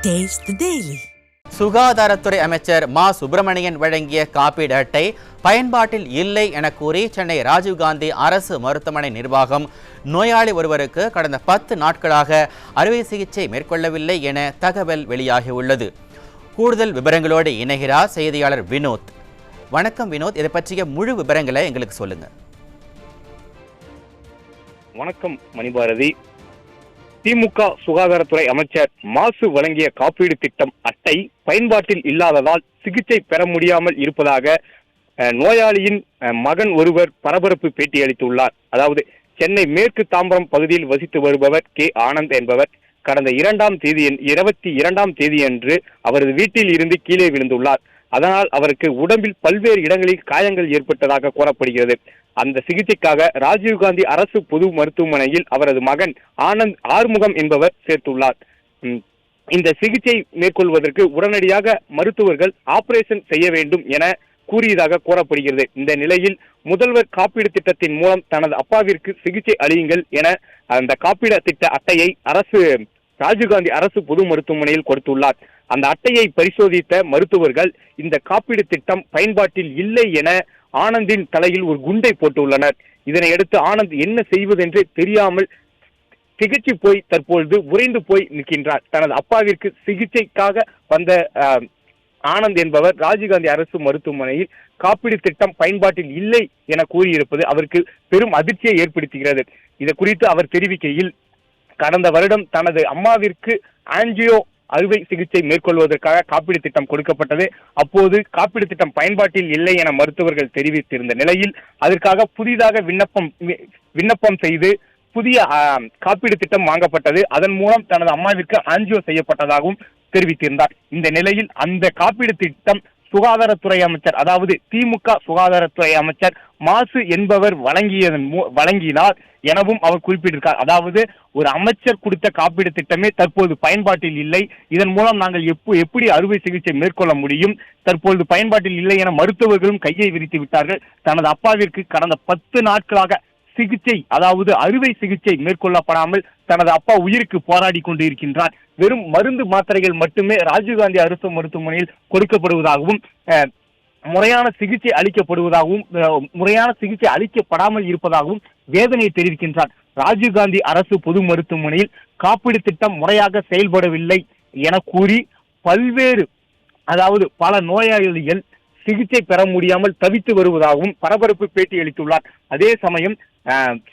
Taste the Daily. சுகாதாரத்துறை அமைச்சர் மா சுப்பிரமணியன் வழங்கிய காப்பீடு அட்டை பயன்பாட்டில் இல்லை என கூறி சென்னை ராஜீவ்காந்தி அரசு மருத்துவமனை நிர்வாகம் நோயாளி ஒருவருக்கு கடந்த 10 நாட்களாக அறுவை சிகிச்சை மேற்கொள்ளவில்லை என தகவல் வெளியாகியுள்ளது. கூடுதல் விவரங்களோடு இணைகிறார் செய்தியாளர் வினோத். வணக்கம் வினோத், இதை பற்றிய முழு விவரங்களை எங்களுக்கு சொல்லுங்க. வணக்கம் மணிபாரதி. திமுக சுகாதாரத்துறை அமைச்சர் மாசு வழங்கிய காப்பீடு திட்டம் அட்டை பயன்பாட்டில் இல்லாததால் சிகிச்சை பெற முடியாமல் இருப்பதாக நோயாளியின் மகன் ஒருவர் பரபரப்பு பேட்டி அளித்துள்ளார். அதாவது சென்னை மேற்கு தாம்பரம் பகுதியில் வசித்து வருபவர் கே ஆனந்த் என்பவர் கடந்த 22ஆம் தேதியன்று அவரது வீட்டில் இருந்து கீழே விழுந்துள்ளார். அதனால் அவருக்கு உடம்பில் பல்வேறு இடங்களில் காயங்கள் ஏற்பட்டதாக கூறப்படுகிறது. அந்த சிகிச்சைக்காக ராஜீவ்காந்தி அரசு பொது மருத்துவமனையில் அவரது மகன் ஆனந்த் ஆறுமுகம் என்பவர் சேர்த்துள்ளார். இந்த சிகிச்சை மேற்கொள்வதற்கு உடனடியாக மருத்துவர்கள் ஆபரேஷன் செய்ய வேண்டும் என கூறியதாக கூறப்படுகிறது. இந்த நிலையில் முதல்வர் காப்பீடு திட்டத்தின் மூலம் தனது அப்பாவிற்கு சிகிச்சை அளியுங்கள் என அந்த காப்பீடு திட்ட அட்டையை ராஜீவ்காந்தி அரசு பொது மருத்துவமனையில் கொடுத்துள்ளார். அந்த அட்டையை பரிசோதித்த மருத்துவர்கள் இந்த காப்பீடு திட்டம் பயன்பாட்டில் இல்லை என ஆனந்தின் தலையில் ஒரு குண்டை போட்டுள்ளனர். இதனையடுத்து ஆனந்த் என்ன செய்வதென்றே தெரியாமல் திகச்சு போய் தற்பொழுது உறைந்து போய் நிற்கின்றார். தனது அப்பாவிற்கு சிகிச்சைக்காக வந்த ஆனந்த் என்பவர் ராஜீவ்காந்தி அரசு மருத்துவமனையில் காப்பீடு திட்டம் பயன்பாட்டில் இல்லை என கூறியிருப்பது அவருக்கு பெரும் அதிர்ச்சியை ஏற்படுத்துகிறது. இது குறித்து அவர் தெரிவிக்கையில், கடந்த வருடம் தனது அம்மாவிற்கு ஆஞ்சியோ அறுவை சிகிச்சை மேற்கொள்வதற்காக காப்பீடு திட்டம் கொடுக்கப்பட்டது. அப்போது காப்பீடு திட்டம் பயன்பாட்டில் இல்லை என மருத்துவர்கள் தெரிவித்திருந்த நிலையில் அதற்காக புதிதாக விண்ணப்பம் செய்து புதிய காப்பீடு திட்டம் வாங்கப்பட்டது. அதன் மூலம் தனது அம்மாவிற்கு ஆஞ்சியோ செய்யப்பட்டதாகவும் தெரிவித்திருந்தார். இந்த நிலையில் அந்த காப்பீடு திட்டம் சுகாதாரத்துறை அமைச்சர், அதாவது திமுக சுகாதாரத்துறை அமைச்சர் மாசு என்பவர் வழங்கினார் எனவும் அவர் குறிப்பிட்டிருக்கார். அதாவது ஒரு அமைச்சர் கொடுத்த காப்பீடு திட்டமே தற்போது பயன்பாட்டில் இல்லை, இதன் மூலம் நாங்கள் எப்படி அறுவை சிகிச்சை மேற்கொள்ள முடியும், தற்போது பயன்பாட்டில் இல்லை என மருத்துவர்களும் கையை விரித்து விட்டார்கள். தனது அப்பாவிற்கு கடந்த 10 நாட்களாக சிகிச்சை, அதாவது அறுவை சிகிச்சை மேற்கொள்ளப்படாமல் தனது அப்பா உயிருக்கு போராடி கொண்டு இருக்கின்றார். வெறும் மருந்து மாத்திரைகள் மட்டுமே ராஜீவ்காந்தி அரசு மருத்துவமனையில் கொடுக்கப்படுவதாகவும் முறையான சிகிச்சை அளிக்கப்படாமல் இருப்பதாகவும் வேதனையை தெரிவிக்கின்றார். ராஜீவ்காந்தி அரசு பொது மருத்துவமனையில் காப்பீடு திட்டம் முறையாக செயல்படவில்லை என கூறி பல நோயாளிகள் சிகிச்சை பெற முடியாமல் தவித்து வருவதாகவும் பரபரப்பு பேட்டி அளித்துள்ளார். அதே சமயம்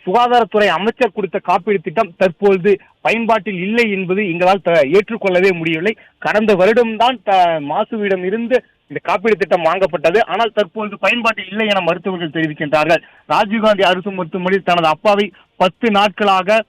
சுகாதாரத்துறை அமைச்சர் கொடுத்த காப்பீடு திட்டம் தற்பொழுது பயன்பாட்டில் இல்லை என்பது எங்களால் ஏற்றுக்கொள்ளவே முடியவில்லை. கடந்த வருடம்தான் மாசுவிடம் இருந்து இந்த காப்பீடு திட்டம் வாங்கப்பட்டது. ஆனால் தற்பொழுது பயன்பாட்டில் இல்லை என மருத்துவர்கள் தெரிவிக்கின்றார்கள். ராஜீவ்காந்தி அரசு மருத்துவமனையில் தனது அப்பாவை 10 நாட்களாக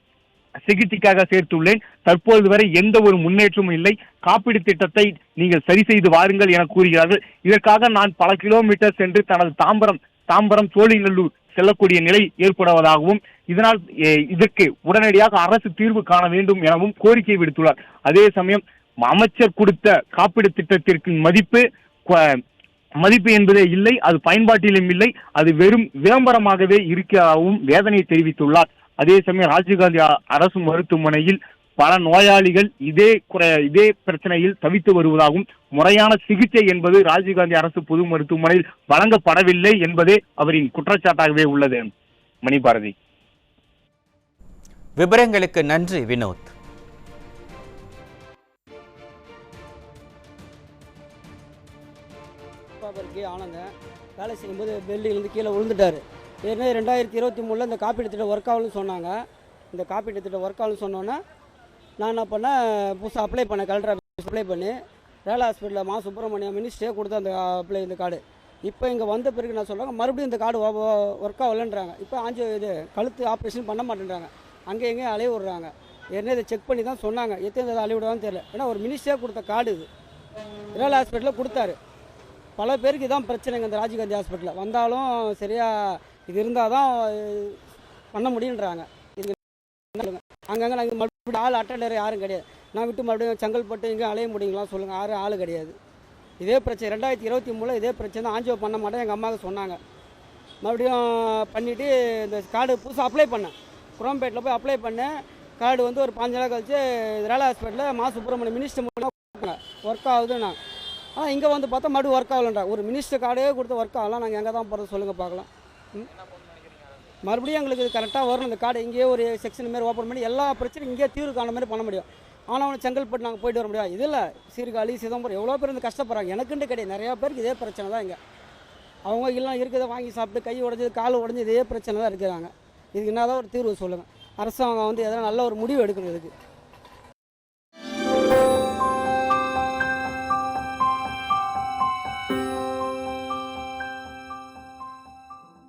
சிகிச்சைக்காக சேர்த்துள்ளேன். தற்போது வரை எந்த ஒரு முன்னேற்றமும் இல்லை. காப்பீடு திட்டத்தை நீங்கள் சரி செய்து வாருங்கள் என கூறுகிறார்கள். இதற்காக நான் பல கிலோமீட்டர் சென்று தனது தாம்பரம் சோழிங்கநல்லூர் செல்லக்கூடிய நிலை ஏற்படுவதாகவும் இதனால் இதற்கு உடனடியாக அரசு தீர்வு காண வேண்டும் எனவும் கோரிக்கை விடுத்துள்ளார். அதே சமயம் அமைச்சர் கொடுத்த காப்பீடு திட்டத்திற்கு மதிப்பு என்பதே இல்லை, அது பயன்பாட்டிலும் இல்லை, அது வெறும் விளம்பரமாகவே இருக்கவும் வேதனையை தெரிவித்துள்ளார். அதே சமயம் ராஜீவ்காந்தி அரசு மருத்துவமனையில் பல நோயாளிகள் இதே பிரச்சனையில் தவித்து வருவதாகவும் முறையான சிகிச்சை என்பது ராஜீவ்காந்தி அரசு பொது மருத்துவமனையில் வழங்கப்படவில்லை என்பதே அவரின் குற்றச்சாட்டாகவே உள்ளது. மணிபாரதி, விவரங்களுக்கு நன்றி வினோத். ஆனந்த வேலை செய்யும்போது பெல்லிலிருந்து கீழே விழுந்துட்டார். ஏற்கனவே 2023 இந்த காப்பீடு திட்டம் ஒர்க் ஆகணும்னு சொன்னாங்க. இந்த காப்பீடு திட்டம் ஒர்க் ஆகணும்னு சொன்னோன்னே நான் என்ன பண்ணேன், புதுசாக அப்ளை பண்ணேன். கலெக்டர் ஆஃபீஸ் அப்ளை பண்ணி ரேலா ஹாஸ்பிட்டலில் மா சுப்பிரமணியம் மினிஸ்டரே கொடுத்த அந்த இந்த கார்டு இப்போ இங்கே வந்த பிறகு நான் சொல்கிறாங்க மறுபடியும் இந்த கார்டு ஒர்க் ஆகலைன்றாங்க. இப்போ கழுத்து ஆப்ரேஷன் பண்ண மாட்டேன்றாங்க. அங்கே எங்கேயும் அலைய விடுறாங்க. ஏற்கனவே இதை செக் பண்ணி தான் சொன்னாங்க, எத்தனை அலைய விடுவான்னு தெரியல. ஏன்னா ஒரு மினிஸ்டரே கொடுத்த கார்டு இது ரேலா ஹாஸ்பிட்டலில் கொடுத்தாரு. பல பேருக்கு இதான் பிரச்சனைங்க. இந்த ராஜீவ்காந்தி ஹாஸ்பிட்டலில் வந்தாலும் சரியாக இது இருந்தால் தான் பண்ண முடியுன்றாங்க. இது அங்கங்கே நாங்கள் மறுபடியும் ஆள் அட்டண்டர் யாரும் கிடையாது. நான் விட்டு மறுபடியும் செங்கல்பட்டு இங்கே அலைய முடியுங்களா சொல்லுங்கள், யாரும் ஆள் கிடையாது. இதே பிரச்சனை 2023 இதே பிரச்சனை ஆஞ்சியோ பண்ண மாட்டேன் எங்கள் அம்மாவுக்கு சொன்னாங்க. மறுபடியும் பண்ணிவிட்டு இந்த கார்டு புதுசாக அப்ளை பண்ணேன். குரோம்பேட்டில் போய் அப்ளை பண்ணேன். கார்டு ஒரு 5 நாள் கழிச்சு ரேலா ஹாஸ்பிட்டலில் மா சுப்பிரமணியம் மினிஸ்டர் மூலம் ஒர்க் ஆகுதுன்னா. ஆனால் இங்கே வந்து பார்த்தா மறுபடியும் ஒர்க் ஆகலன்றா. ஒரு மினிஸ்டர் கார்டே கொடுத்து ஒர்க் ஆகலாம், நாங்கள் எங்கே தான் போகிறது சொல்லுங்கள் பார்க்கலாம். மறுபடியும் எங்களுக்கு கரெக்டாக வரணும். இந்த கார்டு இங்கேயே ஒரு செக்ஷன் மாரி ஓப்பன் பண்ணி எல்லா பிரச்சனையும் இங்கேயே தீர்வு காண மாதிரி பண்ண முடியும். ஆனால் செங்கல்பட்டு நாங்கள் போயிட்டு வர முடியாது. இதில் சீர்காழி சிதம்பரம் எவ்வளோ பேர் இந்த கஷ்டப்படுறாங்க. எனக்குன்னு கிடையாது, நிறையா பேருக்கு இதே பிரச்சனை தான். இங்கே அவங்க எல்லாம் இருக்கிறத வாங்கி சாப்பிட்டு கை உடஞ்சி கால் உடஞ்சி இதே பிரச்சனை தான் இருக்கிறாங்க. இதுக்கு என்ன தான் ஒரு தீர்வு சொல்லுங்கள். அரசாங்கம் வந்து எதனா நல்ல ஒரு முடிவு எடுக்கணும் இதுக்கு.